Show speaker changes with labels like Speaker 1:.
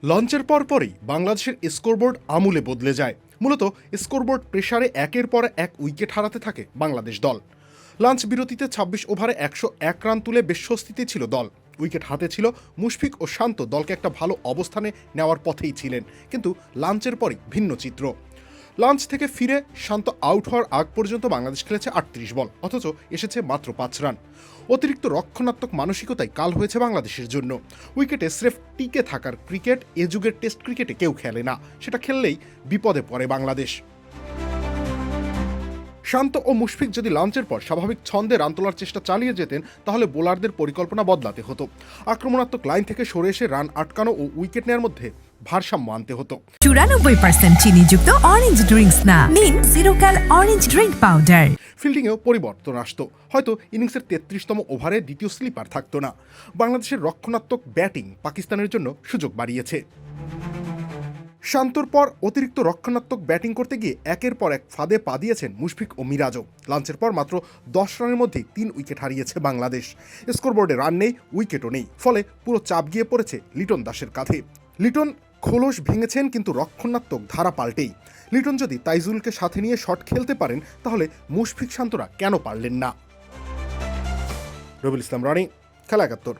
Speaker 1: লঞ্চের পরপরই বাংলাদেশের স্কোরবোর্ড আমূলে বদলে যায়। মূলত স্কোরবোর্ড প্রেসারে একের পর এক উইকেট হারাতে থাকে বাংলাদেশ দল। লাঞ্চ বিরতিতে ২৬ ওভারে ১০১ রান তুলে বেশ স্বস্তিতে ছিল দল। উইকেট হাতে ছিল মুশফিক ও শান্ত দলকে একটা ভালো অবস্থানে নেওয়ার পথেই ছিলেন, কিন্তু লাঞ্চের পরই ভিন্ন চিত্র। লাঞ্চ থেকে ফিরে শান্ত আউট হওয়ার আগ পর্যন্ত বাংলাদেশ খেলেছে ৩৮ বল, অথচ এসেছে মাত্র ৫ রান। অতিরিক্ত রক্ষণাত্মক মানসিকতাই কাল হয়েছে বাংলাদেশের জন্য। উইকেটে স্রেফ টিকে থাকার ক্রিকেট এ যুগের টেস্ট ক্রিকেটে কেউ খেলে না, সেটা খেললেই বিপদে পড়ে বাংলাদেশ। শান্ত ও মুশফিক যদি লাঞ্চের পর স্বাভাবিক ছন্দে রান তোলার চেষ্টা চালিয়ে যেতেন, তাহলে বোলারদের পরিকল্পনা বদলাতে হতো। আক্রমণাত্মক লাইন থেকে সরে এসে রান আটকানো ও উইকেট নেওয়ার মধ্যে ভারসাম্য আনতে হতো।
Speaker 2: ৯৪% চিনিযুক্ত অরেঞ্জ ড্রিঙ্কস না, নিন জিরো ক্যাল অরেঞ্জ ড্রিঙ্ক পাউডার।
Speaker 1: ফিল্ডিংয়েও পরিবর্তন আসতো, হয়তো ইনিংসের ৩৩তম ওভারে দ্বিতীয় স্লিপার থাকতো না। বাংলাদেশের রক্ষণাত্মক ব্যাটিং পাকিস্তানের জন্য সুযোগ বাড়িয়েছে। শান্তর পর অতিরিক্ত রক্ষণাত্মক ব্যাটিং করতে গিয়ে একের পর এক ফাঁদে পা দিয়েছেন মুশফিক ও মিরাজও। লাঞ্চের পর মাত্র ১০ রানের মধ্যেই ৩ উইকেট হারিয়েছে বাংলাদেশ। স্কোরবোর্ডে রান নেই, উইকেটও নেই, ফলে পুরো চাপ গিয়ে পড়েছে লিটন দাসের কাঁধে। লিটন খোলস ভেঙেছেন, কিন্তু রক্ষণাত্মক ধারা পাল্টেই। লিটন যদি তাইজুলকে সাথে নিয়ে শট খেলতে পারেন, তাহলে মুশফিক শান্তরা কেন পারলেন না? রবিউল ইসলাম রনি, খেলা ৭১।